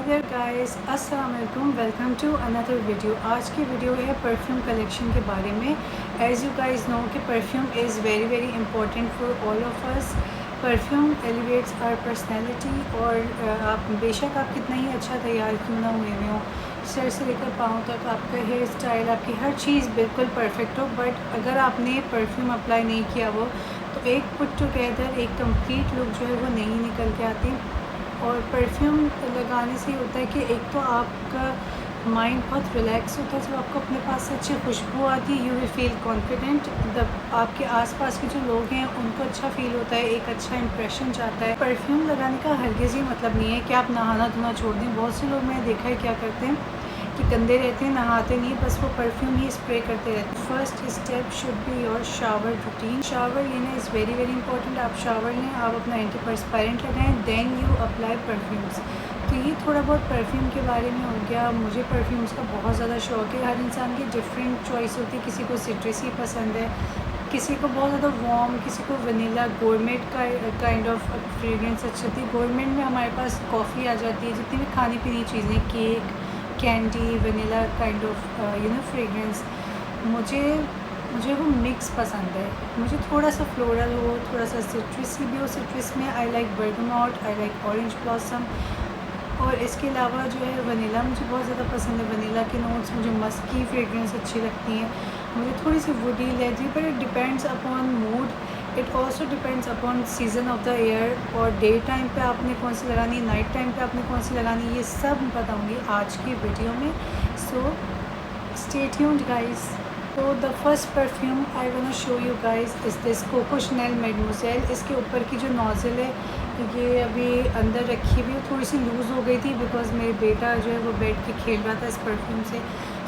There guys, अस्सलाम वालेकुम। Welcome to another video. आज की वीडियो है परफ्यूम कलेक्शन के बारे में। एज़ यू गाइस नो कि perfume is very very important for all of us. Perfume elevates our personality. और आप बेशक आप कितना ही अच्छा तैयार क्यों ना हुए हो, सर से लेकर पाँव तक आपका हेयर स्टाइल, आपकी हर चीज़ बिल्कुल परफेक्ट हो, बट अगर आपने परफ्यूम अप्लाई नहीं किया वो तो एक पुट टुगेदर एक कंप्लीट लुक जो है वो नहीं निकल के आती। और परफ्यूम लगाने से होता है कि एक तो आपका माइंड बहुत रिलैक्स होता है। जब आपको अपने पास से अच्छी खुशबू आती है, यू विल फील कॉन्फिडेंट। जब आपके आसपास के जो लोग हैं उनको अच्छा फील होता है, एक अच्छा इंप्रेशन जाता है। परफ्यूम लगाने का हरगिज़ ही मतलब नहीं है कि आप नहाना धोना छोड़ दें। बहुत से लोग मैंने देखा है क्या करते हैं कि गंदे रहते हैं, नहाते नहीं, बस वो परफ्यूम ही स्प्रे करते रहते हैं। First step should be your shower routine. Shower लेना इज़ वेरी वेरी इंपॉर्टेंट। आप शावर लें, आप अपना एंटीपर्सपायरेंट लगाएं, देन यू अप्लाई परफ्यूम्स। तो ये थोड़ा बहुत परफ्यूम के बारे में हो गया। मुझे परफ्यूम्स का बहुत ज़्यादा शौक है। हर इंसान की डिफरेंट चॉइस होती है। किसी को सिट्रसी पसंद है, किसी को बहुत ज़्यादा वार्म, किसी को वनीला, गोरमेट का काइंड ऑफ फ्रेगरेंस अच्छी होती है। गोरमेट में हमारे पास कॉफ़ी आ जाती है, जितनी भी खानी पीनी चीज़ें, cake, candy, vanilla kind of fragrance. मुझे मुझे वो मिक्स पसंद है। मुझे थोड़ा सा फ्लोरल हो, थोड़ा सा सिट्रसी भी हो। सिट्रस में I like bergamot, I like orange blossom. और इसके अलावा जो है वनीला मुझे बहुत ज़्यादा पसंद है। वनीला के नोट्स, मुझे मस्की फ्रेगरेंस अच्छी लगती हैं। मुझे थोड़ी सी वुडी लेदरी, पर it depends upon mood. It also depends upon season off the year. और डे टाइम पे आपने कौन सी लगानी, नाइट टाइम पे आपने कौन सी लगानी, ये सब बताऊंगी आज की वीडियो में। So stay tuned guys. तो the first perfume I want to show you guys is this Coco Chanel Mademoiselle. इसके ऊपर की जो नोज़ल है ये अभी अंदर रखी हुई, थोड़ी सी लूज़ हो गई थी बिकॉज़ मेरे बेटा जो है वो बैठ के खेल रहा था इस परफ्यूम से।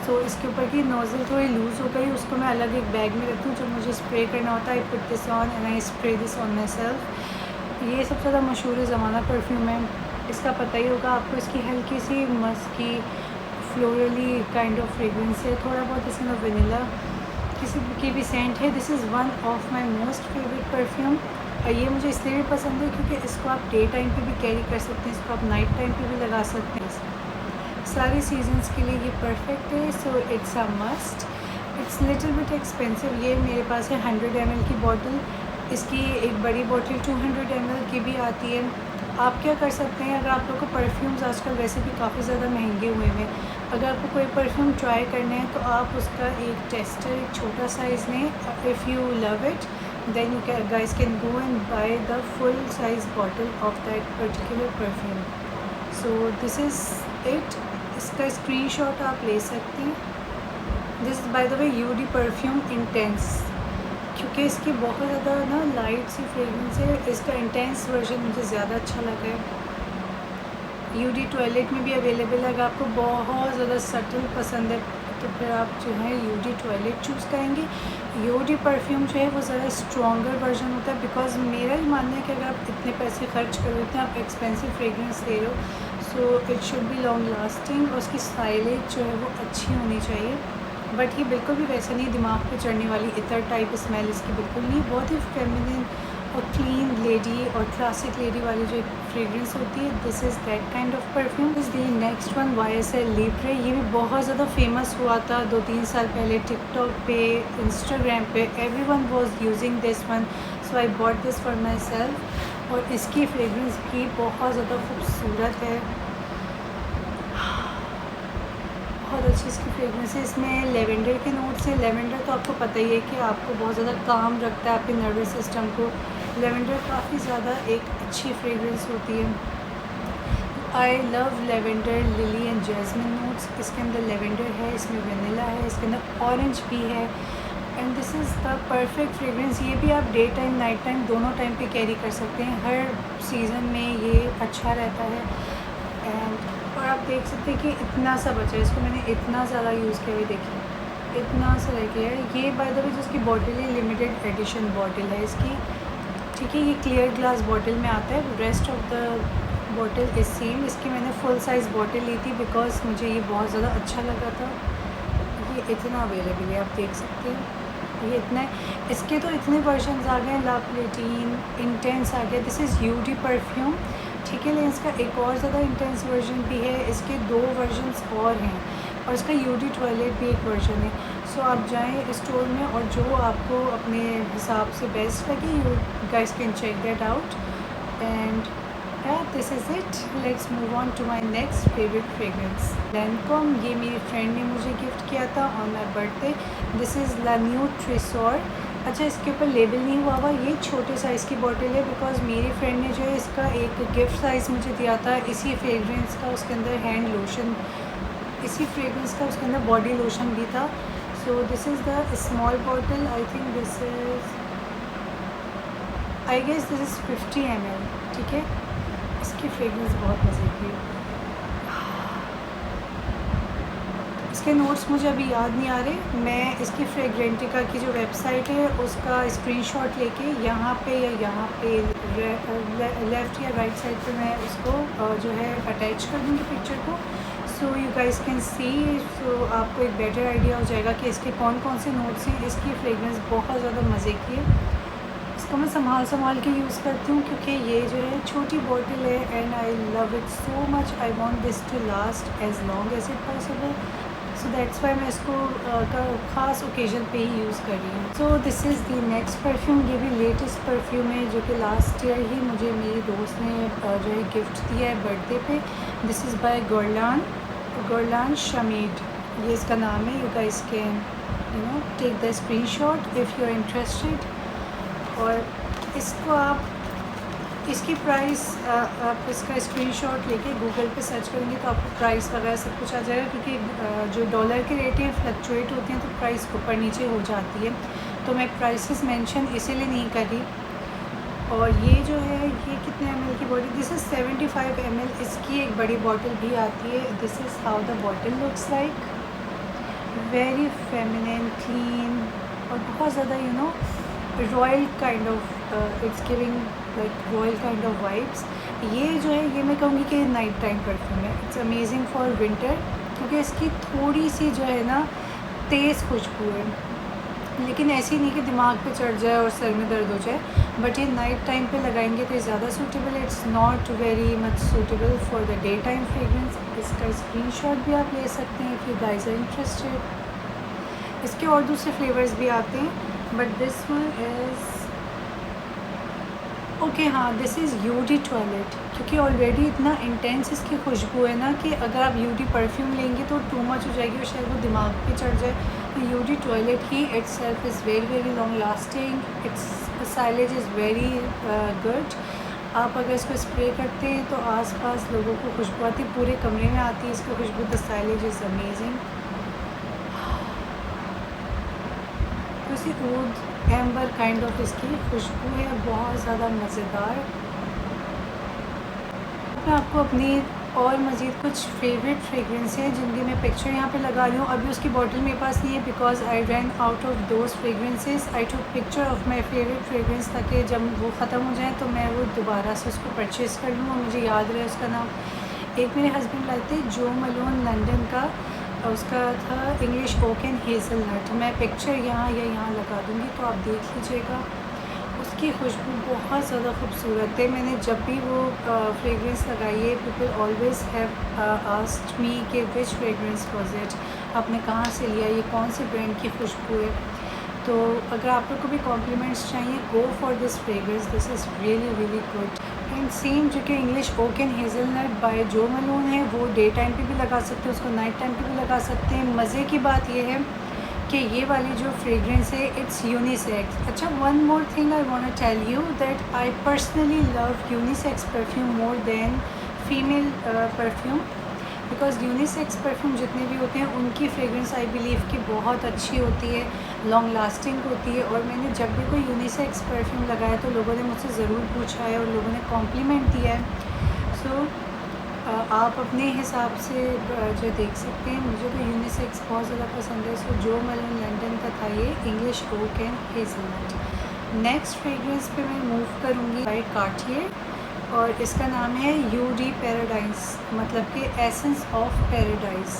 सो इसके ऊपर की नोज़ल थोड़ी लूज़ हो गई, उसको मैं अलग एक बैग में रखती हूँ। जब मुझे स्प्रे करना होता है, I put this on and I spray this on my self. ये सबसे ज़्यादा मशहूर ज़माना परफ्यूम है, इसका पता ही होगा आपको। इसकी हल्की सी मस्की फ्लोरली काइंड ऑफ फ्रेगरेंस है, थोड़ा बहुत इसमें वनीला किसी की भी सेंट है। This is one of my most favourite perfume. ये मुझे इसलिए भी पसंद है क्योंकि इसको आप डे टाइम पे भी कैरी कर सकते हैं, इसको आप नाइट टाइम पे भी लगा सकते हैं। सारे सीजन्स के लिए ये परफेक्ट है। So it's a must. It's little bit expensive. ये मेरे पास है 100 ml की बॉटल। इसकी एक बड़ी बॉटल 200 ml की भी आती है। आप क्या कर सकते हैं, अगर आप लोग को परफ्यूम्स आजकल वैसे भी काफ़ी ज़्यादा महंगे हुए हैं, अगर आपको कोई परफ्यूम ट्राई करना है तो आप उसका एक टेस्टर, एक छोटा साइज़ लें। If you love it then you guys can go and buy the full size bottle of that particular perfume. So this is it. इसका स्क्रीनशॉट आप ले सकते हैं। This by the way eau de perfume intense, क्योंकि इसकी बहुत ज़्यादा ना लाइट सी फ्रेगरेंस है। इसका इंटेंस वर्जन मुझे ज़्यादा अच्छा लगा है। यूडी टॉयलेट में भी अवेलेबल है। अगर आपको बहुत ज़्यादा सटल पसंद है तो फिर आप जो है यूडी टॉयलेट चूज़ करेंगे। यूडी परफ्यूम जो है वो ज़रा स्ट्रॉन्गर वर्जन होता है, बिकॉज़ मेरा ही मानना है कि अगर आप इतने पैसे खर्च कर रहे हो, आप एक्सपेंसिव फ्रेगरेंस ले रहे हो, so it should be long lasting और उसकी साइलेज जो है वो अच्छी होनी चाहिए। बट ये बिल्कुल भी वैसा नहीं दिमाग पे चढ़ने वाली इतर टाइप स्मेल इसकी बिल्कुल नहीं। बहुत ही फेमिनिन और क्लीन लेडी और क्लासिक लेडी वाली जो फ्रेगरेंस होती है, this is that kind of perfume. Is the next one YSL Libre. ये भी बहुत ज़्यादा फेमस हुआ था 2-3 साल पहले टिकटॉक पे, इंस्टाग्राम पे। Everyone was using this one, so I bought this for my self. और इसकी फ्रेगरेंस भी बहुत ज़्यादा खूबसूरत है, बहुत अच्छी इसकी फ्रेगरेंस है। इसमें लेवेंडर के नोट्स हैं। लेवेंडर तो आपको पता ही है कि आपको बहुत ज़्यादा काम रखता है आपके नर्वस सिस्टम को। लेवेंडर काफ़ी ज़्यादा एक अच्छी फ्रेगरेंस होती है। I love lavender, lily and jasmine notes. इसके अंदर लेवेंडर है, इसमें वनीला है, इसके अंदर ऑरेंज भी है। And this is the perfect fragrance. ये भी आप डे टाइम नाइट टाइम दोनों टाइम पे कैरी कर सकते हैं। हर सीज़न में ये अच्छा रहता है। एंड और आप देख सकते हैं कि इतना सा बचा है, इसको मैंने इतना ज़्यादा यूज़ किया हुआ, देखिए इतना सा रह गया है। ये बाय द वे जिसकी बॉटल है लिमिटेड एडिशन बॉटल है इसकी, ठीक है। ये क्लियर ग्लास बॉटल में आता है। Rest of the bottle is same. इसकी मैंने फुल साइज़ बॉटल ली थी बिकॉज मुझे ये बहुत ज़्यादा अच्छा लगा था। ये इतना अवेलेबल है, आप देख सकते हैं ये इतना है। इसके तो इतने वर्जन आ गए हैं, ला प्लेटीन, इंटेंस आ गया। This is eau de perfume. ठीक है, लेकिन इसका एक और ज़्यादा इंटेंस वर्जन भी है, इसके 2 वर्जन्स और हैं और इसका यूडी टॉयलेट भी एक वर्जन है। सो आप जाएं स्टोर में और जो आपको अपने हिसाब से बेस्ट लगे, you guys can check that out. And this is it. Let's move on to my next favourite fragrance, Lancome. ये मेरी फ्रेंड ने मुझे गिफ्ट किया था on my birthday. This is La Nuit Tresor. अच्छा, इसके ऊपर लेबल नहीं हुआ हुआ, ये छोटे साइज़ की बॉटल है बिकॉज़ मेरी फ्रेंड ने जो है इसका एक गिफ्ट साइज़ मुझे दिया था इसी फ्रेगरेंस का। उसके अंदर हैंड लोशन, इसी फ्रेगरेंस का उसके अंदर बॉडी लोशन भी था। So this is the small bottle. I think this is, I guess this is 50 ml। ठीक है, इसकी फ्रेगरेंस बहुत मज़े की है। इसके नोट्स मुझे अभी याद नहीं आ रहे। मैं इसकी फ्रेग्रेंटिका की जो वेबसाइट है उसका स्क्रीनशॉट लेके यहाँ पे या यहाँ पे लेफ़्ट या राइट साइड पे मैं उसको जो है अटैच कर दूँगी पिक्चर को। So you guys can see. So आपको एक बेटर आइडिया हो जाएगा कि इसके कौन कौन से नोट्स हैं। इसकी फ्रेगरेंस बहुत ज़्यादा मज़े की है। इसको मैं संभाल के यूज़ करती हूँ क्योंकि ये जो है छोटी बॉटल है and I love it so much. I want this to last as long as it possible. So that's why मैं इसको ख़ास ओकेजन पे ही यूज़ कर रही हूँ। सो this is the next perfume. ये भी लेटेस्ट परफ्यूम है जो कि लास्ट ईयर ही मुझे मेरी दोस्त ने जो है गिफ्ट दिया है बर्थडे पे। दिस इज़ बाय गुरलान शमीड, ये इसका नाम है। You guys can take the screenshot if you are interested. और इसको आप, इसकी प्राइस आप इसका स्क्रीनशॉट लेके गूगल पे सर्च करेंगे तो आपको प्राइस वगैरह सब कुछ आ जाएगा क्योंकि जो डॉलर के रेट हैं फ्लक्चुएट होते हैं तो प्राइस ऊपर नीचे हो जाती है। तो मैं प्राइसेस मेंशन इसीलिए नहीं कर रही। और ये जो है ये कितने ml की बॉटल, दिस इज़ 75 ml। इसकी एक बड़ी बॉटल भी आती है। This is how the bottle looks like, very feminine, clean और बहुत ज़्यादा royal kind of, it's giving like royal kind of vibes. ये जो है ये मैं कहूँगी कि नाइट टाइम परफ्यूम है। इट्स अमेजिंग फॉर विंटर क्योंकि इसकी थोड़ी सी जो है ना तेज़ खुशबू है, लेकिन ऐसी नहीं कि दिमाग पे चढ़ जाए और सर में दर्द हो जाए। बट ये नाइट टाइम पे लगाएंगे तो ये ज़्यादा सूटेबल है। It's not very much suitable for the day time fragrance. इसका स्क्रीनशॉट भी आप ले सकते हैं if you guys are interested. इसके और दूसरे फ्लेवर्स भी आते हैं but this one is okay. हाँ, दिस इज़ यूडी टॉयलेट क्योंकि ऑलरेडी इतना इंटेंस इसकी खुशबू है ना कि अगर आप यूडी परफ्यूम लेंगे तो टू मच हो जाएगी और शायद वो दिमाग पे चढ़ जाए। तो यूडी टॉयलेट ही it's self is very very long lasting. Its sillage is very good. आप अगर इसको स्प्रे करते हैं तो आसपास लोगों को खुशबू आती है, पूरे कमरे में आती है इसकी खुशबू। The sillage is amazing. उसी ऊद एम्बर काइंड ऑफ इसकी खुशबू है, बहुत ज़्यादा मज़ेदार। मैं आपको अपनी और मज़ीद कुछ फेवरेट फ्रेगरेंस हैं जिनकी मैं पिक्चर यहाँ पे लगा रही हूँ। अभी उसकी बॉटल मेरे पास नहीं है because I ran out of those fragrances. I took picture of my favourite fragrance ताकि जब वो ख़त्म हो जाए तो मैं वो दोबारा से उसको परचेज़ कर लूँ और मुझे याद रहे उसका नाम। एक मेरे हस्बैंड लाए थे जो मलोन लंदन का, उसका था इंग्लिश ओक एंड हेज़लनट। मैं पिक्चर यहाँ या यहाँ लगा दूँगी तो आप देख लीजिएगा। उसकी खुशबू बहुत ज़्यादा खूबसूरत है। मैंने जब भी वो फ्रेगरेंस लगाई है people always have asked me कि विच फ्रेगरेंस वाज इट, आपने कहाँ से लिया, ये कौन से ब्रांड की खुशबू है। तो अगर आप लोग को भी कॉम्प्लीमेंट्स चाहिए, go for this fragrance, this is really really good. And same जो कि English oak and hazelnut by Jo Malone है वो डे टाइम पे भी लगा सकते हैं, उसको नाइट टाइम पे भी लगा सकते हैं। मज़े की बात ये है कि ये वाली जो फ्रेगरेंस है इट्स यूनिसेक्स। अच्छा, one more thing I want to tell you that I personally love unisex perfume more than female perfume because unisex perfume जितने भी होते हैं उनकी फ्रेगरेंस आई बिलीव कि बहुत अच्छी होती है, लॉन्ग लास्टिंग होती है। और मैंने जब भी कोई यूनिसेक्स परफ्यूम लगाया तो लोगों ने मुझसे ज़रूर पूछा है और लोगों ने कॉम्प्लीमेंट दिया है। सो आप अपने हिसाब से जो देख सकते हैं। मुझे तो यूनिसेक्स बहुत ज़्यादा पसंद है। सो जो मलोन लंदन का था ये English oak and hazelnut. Next fragrance पे मैं मूव करूँगी बाय कार्टियर और इसका नाम है यूडी पैराडाइज, मतलब कि essence of paradise.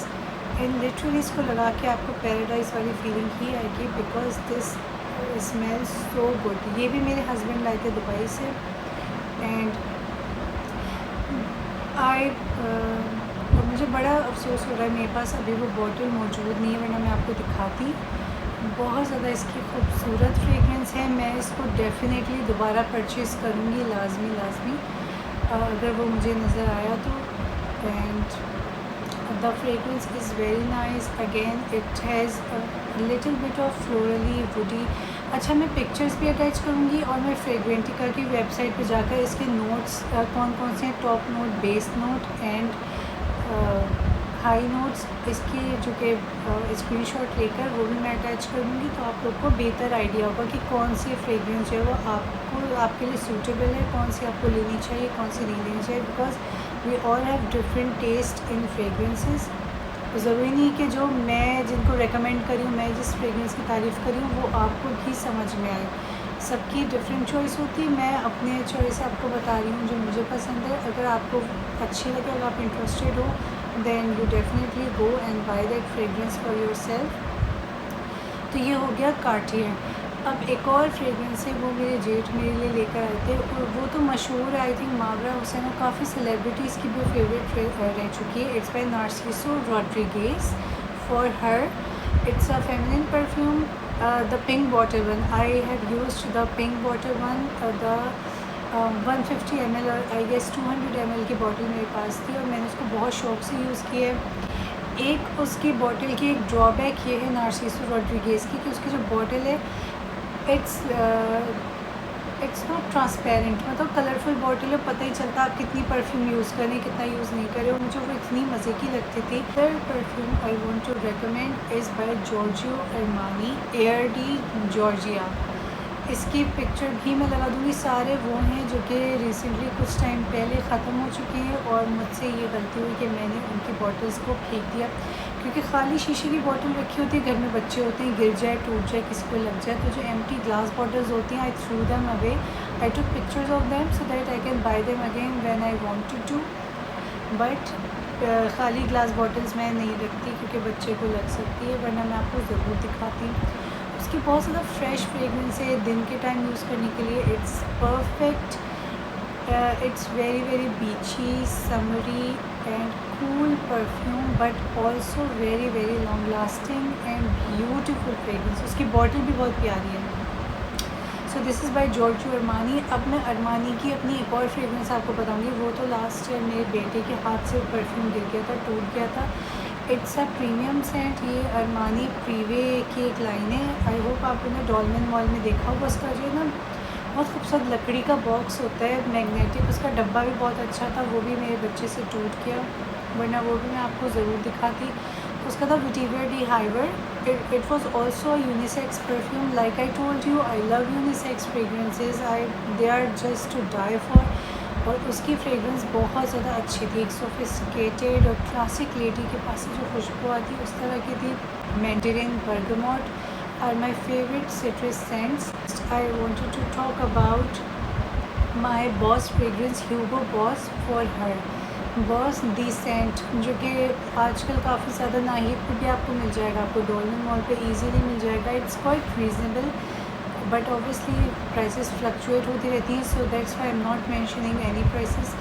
And literally इसको लगा के आपको पैराडाइज वाली फीलिंग ही आएगी because this smells so good. ये भी मेरे हस्बैंड लाए थे दुबई से एंड आई मुझे बड़ा अफसोस हो रहा है मेरे पास अभी वो बॉटल मौजूद नहीं है, वरना मैं आपको दिखाती। बहुत ज़्यादा इसकी खूबसूरत फ्रेगरेंस है। मैं इसको डेफ़िनेटली दोबारा परचेज़ करूँगी, लाजमी अगर वो मुझे नज़र आया तो। And the fragrance is very nice. Again it has little bit of florally woody. अच्छा, मैं पिक्चर्स भी अटैच करूँगी और मैं फ्रेगरेंटिका की वेबसाइट पे जाकर इसके नोट्स कौन कौन से हैं, top note, base note and high notes, इसकी जो कि स्क्रीनशॉट लेकर वो भी मैं अटैच कर दूँगी, तो आप लोग को बेहतर आइडिया होगा कि कौन सी फ्रेगरेंस जो है वो आपको आपके लिए सूटेबल है, कौन सी आपको लेनी चाहिए, कौन सी नहीं लेनी चाहिए। Because we all have different taste in fragrances. ज़रूरी नहीं कि जो मैं जिनको रेकमेंड करी हूँ, मैं जिस फ्रेगरेंस की तारीफ़ करी हूँ वो आपको भी समझ में आए। सबकी डिफरेंट चॉइस होती है। मैं अपने चॉइस आपको बता रही हूँ जो मुझे पसंद है। अगर आपको अच्छी लगे, अगर आप इंटरेस्टेड हो, then you definitely go and buy that fragrance for yourself. तो ये हो गया कार्टियर। अब एक और फ्रेगरेंस है, वो मेरे जेठ मेरे लिए लेकर आए थे और वो तो मशहूर है, आई थिंक मावरा हुसैन और काफ़ी सेलिब्रिटीज़ की भी फेवरेट रह चुकी है। It's by Narciso Rodriguez. For her it's a feminine perfume, the pink bottle one. I have used the pink bottle one, the 150 ml और आई गेस 200 ml की बॉटल मेरे पास थी और मैंने उसको बहुत शौक़ से यूज़ किया है। एक उसकी बॉटल की एक ड्रॉबैक ये है नार्सिसो रॉड्रिगेज़ की कि उसकी जो बॉटल है इट्स नॉट ट्रांसपेरेंट, मतलब कलरफुल बॉटल है, पता ही चलता आप कितनी परफ्यूम यूज़ करें, कितना यूज़ नहीं करें। और मुझे वो इतनी मज़े की लगती थी। Third perfume I want to recommend is by Giorgio Armani Air de Giorgia. इसकी पिक्चर भी मैं लगा दूँगी। सारे वो हैं जो कि रिसेंटली कुछ टाइम पहले ख़त्म हो चुके हैं और मुझसे ये गलती हुई कि मैंने उनकी बॉटल्स को फेंक दिया, क्योंकि खाली शीशे की बॉटल रखी होती है, घर में बच्चे होते हैं, गिर जाए, टूट जाए, किसी को लग जाए, तो जो एम्प्टी ग्लास बॉटल्स होती हैं I threw them away. I took pictures of them so that I can buy them again when I wanted to. But खाली ग्लास बॉटल्स मैं नहीं रखती क्योंकि बच्चे को लग सकती है, वरना मैं आपको ज़रूर दिखाती। उसकी बहुत ज़्यादा फ्रेश फ्रेगरेंस है दिन के टाइम यूज़ करने के लिए। It's perfect. It's very very beachy, summery and cool perfume, but also very very long lasting and beautiful fragrance. उसकी बॉटल भी बहुत प्यारी है। So this is by Giorgio Armani. अब मैं अरमानी की अपनी एक और फ्रेगरेंस आपको बताऊँगी। वो तो लास्ट ईयर मेरे बेटे के हाथ से परफ्यूम गिर गया था, टूट गया था। It's a premium scent. ये अरमानी प्रीवे की एक लाइन है। आई होप आपने ना डॉलमेन मॉल में देखा होगा। उसका जो है ना बहुत खूबसूरत लकड़ी का बॉक्स होता है, मैग्नेटिक। उसका डब्बा भी बहुत अच्छा था, वो भी मेरे बच्चे से टूट गया, वरना वो भी मैं आपको ज़रूर दिखाती। उसका था Vetiver de Hiver. It was also unisex perfume. Like I told you, I love unisex fragrances. They are just to die for. और उसकी फ्रेगरेंस बहुत ज़्यादा अच्छी थी, एक सोफिस्टिकेटेड और क्लासिक लेडी के पास से जो खुशबू आती उस तरह की थी। Mandarin, bergamot are my favourite citrus scents. I wanted to talk about my boss fragrance, Hugo Boss for her. Boss the scent, जो कि आजकल काफ़ी ज़्यादा नाहिद पे भी आपको मिल जाएगा, आपको डॉलमेन मॉल पे इजीली मिल जाएगा। It's quite reasonable, but obviously prices fluctuate होती रहती हैं, so that's why I am not mentioning any prices.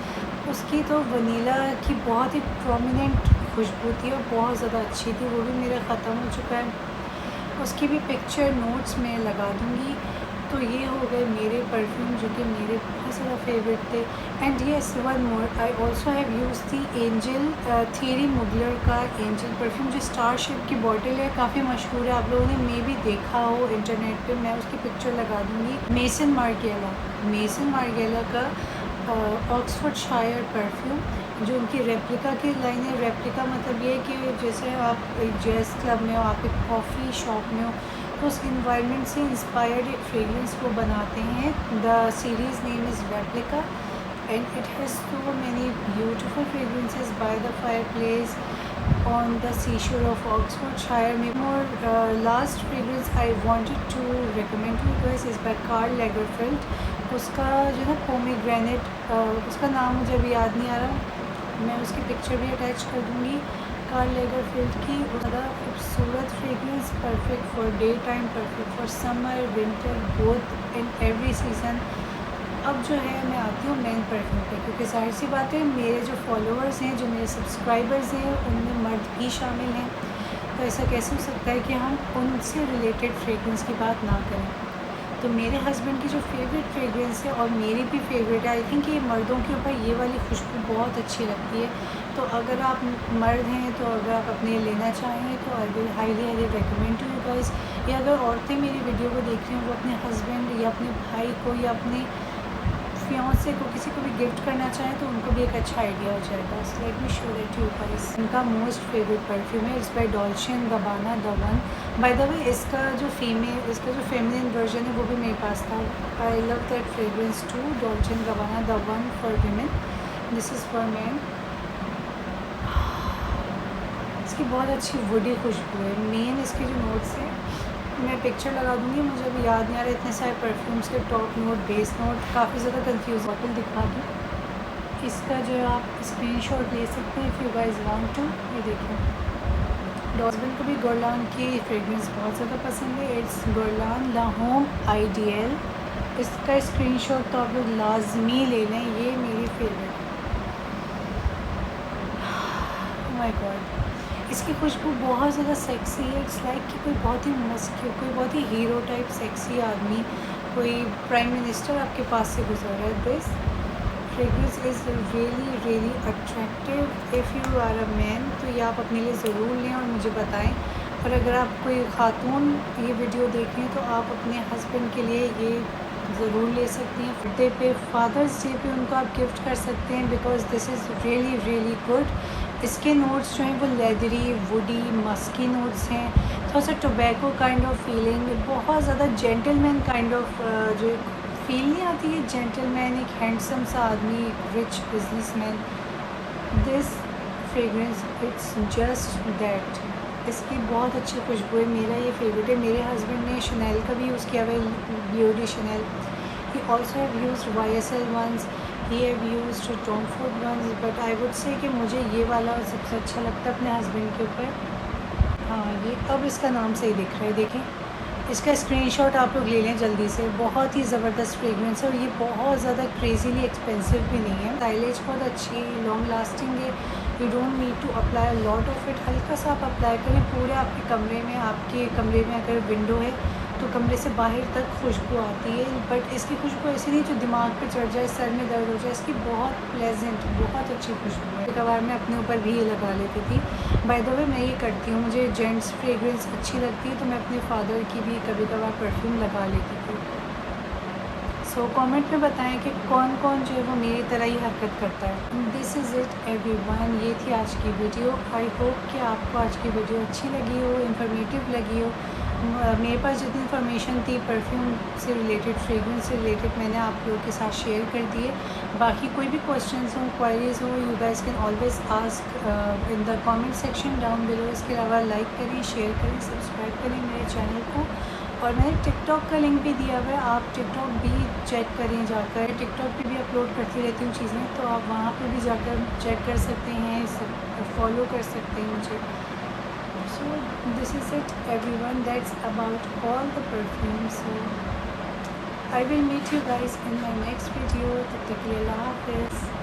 उसकी तो वनीला की बहुत ही प्रोमिनेंट खुशबू थी और बहुत ज़्यादा अच्छी थी, वो भी मेरा ख़त्म हो चुका है। उसकी भी पिक्चर नोट्स में लगा दूँगी। तो ये हो गए मेरे परफ्यूम जो कि मेरे बहुत ज़्यादा फेवरेट थे। And yes, one more, I also have use the Angel, Thierry Mugler का एंजल परफ्यूम, जो स्टार शेप की बॉटल है, काफ़ी मशहूर है, आप लोगों ने मे भी देखा हो इंटरनेट पे। मैं उसकी पिक्चर लगा दूँगी। मेसन मार्गियला का ऑक्सफोर्डशायर परफ्यूम, जो उनकी रेप्लिका की लाइन है। रेप्लिका मतलब ये है कि जैसे आप एक जैज़ क्लब में हो, आप एक कॉफ़ी शॉप में हो, तो उस इन्वायरमेंट से इंस्पायर्ड एक फ्रेगरेंस वो बनाते हैं। The series name is replica and it has so many beautiful fragrances by the fireplace on the sea shore of Oxfordshire में। और last fragrance I wanted to recommend you guys is by Karl Lagerfeld. उसका जो है pomegranate, उसका नाम मुझे अभी याद नहीं आ रहा, मैं उसकी पिक्चर भी अटैच कर दूँगी। कार्ल लैगरफेल्ड की ज़्यादा खूबसूरत fragrance, perfect for day time, perfect for summer, winter, both in every season. अब जो है मैं आती हूँ मेन परफ्यूम पे, क्योंकि जाहिर सी बात है मेरे जो फॉलोअर्स हैं, जो मेरे सब्सक्राइबर्स हैं, उनमें मर्द भी शामिल हैं। तो ऐसा कैसे हो सकता है कि हम उनसे रिलेटेड फ्रेगरेंस की बात ना करें। तो मेरे हस्बैंड की जो फेवरेट फ्रेगरेंस है और मेरी भी फेवरेट है, आई थिंक ये मर्दों के ऊपर ये वाली खुशबू बहुत अच्छी लगती है। तो अगर आप मर्द हैं, तो अगर आप अपने लेना चाहें तो I will highly recommend to you guys. या अगर औरतें मेरी वीडियो को देख रही हैं, वो अपने हस्बैंड या अपने भाई को या अपने फियांसे को, किसी को भी गिफ्ट करना चाहें तो उनको भी एक अच्छा आइडिया हो जाएगा। So let me show that you guys. उनका मोस्ट फेवरेट परफ्यूम है, it's by Dolce and Gabbana the one. By the way इसका जो फेमिनिन वर्जन है वो भी मेरे पास था। I love that fragrance too, Dolce and Gabbana the one for women, this is for man. इसकी बहुत अच्छी वुडी खुशबू है। मेन इसके जो नोट्स हैं, मैं पिक्चर लगा दूँगी, मुझे अभी याद नहीं आ रहा, इतने सारे परफ्यूम्स के टॉप नोट, बेस नोट, काफ़ी ज़्यादा कंफ्यूज। बॉटल दिखा दूँ इसका, जो आप स्क्रीनशॉट ले सकते हैं if you guys want to. ये देखिए, डॉसबन को भी गुरलान की फ्रेगरेंस बहुत ज़्यादा पसंद है। It's Guerlain L'Homme Ideal. इसका स्क्रीनशॉट तो आप लोग लाजमी ले लें, ये मेरी फेवरेट है। माय गॉड, इसकी खुशबू बहुत ज़्यादा सेक्सी है। इट्स लाइक कि कोई बहुत ही मस्क्यू, कोई बहुत ही हीरो टाइप सेक्सी आदमी, कोई प्राइम मिनिस्टर आपके पास से गुजर रहा है। This fragrance is really attractive. If you are a man, तो ये आप अपने लिए ज़रूर लें और मुझे बताएं। और अगर आप कोई ख़ातून ये वीडियो देख रही हैं, तो आप अपने हस्बैंड के लिए ये ज़रूर ले सकती हैं। बर्थडे पे, फादर्स डे पे उनको आप गिफ्ट कर सकते हैं, because this is really good. इसके नोट्स जो हैं वो लेदरी, वुडी, मस्की नोट्स हैं। थोड़ा सा टोबैको काइंड ऑफ फीलिंग, बहुत ज़्यादा जेंटलमैन काइंड ऑफ जो फील नहीं आती है, जेंटलमैन, एक हैंडसम सा आदमी, एक rich businessman. This fragrance it's just that. इसकी बहुत अच्छी खुशबू है, मेरा ये फेवरेट है। मेरे हस्बैंड ने शनेल का भी यूज़ किया हुआ है, Bleu de Chanel. He also have used YSL once, he have used Tom Ford once, but I would say कि मुझे ये वाला सबसे अच्छा लगता है अपने हस्बैंड के ऊपर। हाँ, ये अब इसका नाम सही दिख रहा है, देखें। इसका स्क्रीनशॉट आप लोग ले लें जल्दी से। बहुत ही ज़बरदस्त फ्रेगरेंस है और ये बहुत ज़्यादा क्रेज़ीली एक्सपेंसिव भी नहीं है। साइलेज बहुत अच्छी, लॉन्ग लास्टिंग है। You don't need to apply lot of it, हल्का सा आप अप्लाई करें पूरे आपके कमरे में। आपके कमरे में अगर विंडो है तो कमरे से बाहर तक खुशबू आती है। बट इसकी खुशबू ऐसी नहीं जो दिमाग पे चढ़ जाए, सर में दर्द हो जाए। इसकी बहुत प्लेजेंट, बहुत अच्छी खुशबू है। कभी मैं अपने ऊपर भी ये लगा लेती थी। बाय द वे मैं ये करती हूँ, मुझे जेंट्स फ्रेग्रेंस अच्छी लगती है तो मैं अपने फादर की भी कभी कभार परफ्यूम लगा लेती थी। सो कमेंट में बताएं कि कौन कौन जो है वो मेरी तरह ही हरकत करता है। दिस इज़ इट एवरीवन, ये थी आज की वीडियो। आई होप कि आपको आज की वीडियो अच्छी लगी हो, इन्फॉर्मेटिव लगी हो। मेरे पास जितनी इन्फॉर्मेशन थी परफ्यूम से रिलेटेड, फ्रेग्रेंस से रिलेटेड, मैंने आप लोगों के साथ शेयर कर दिए। बाकी कोई भी क्वेश्चंस हो, क्वारीज हो, you guys can always ask in the comment section down below. इसके अलावा लाइक करें, शेयर करें, सब्सक्राइब करें मेरे चैनल को। और मैंने टिकटॉक का लिंक भी दिया हुआ है, आप टिकटॉक भी चेक करें जाकर। टिकटॉक पे भी अपलोड करती रहती हूँ चीज़ें, तो आप वहाँ पे भी जाकर चेक कर सकते हैं, फॉलो कर सकते हैं मुझे। So this is it everyone, that's about all the perfumes. So I will meet you guys in my next video. तब तक के लिए अल्लाह हाफ़िज़।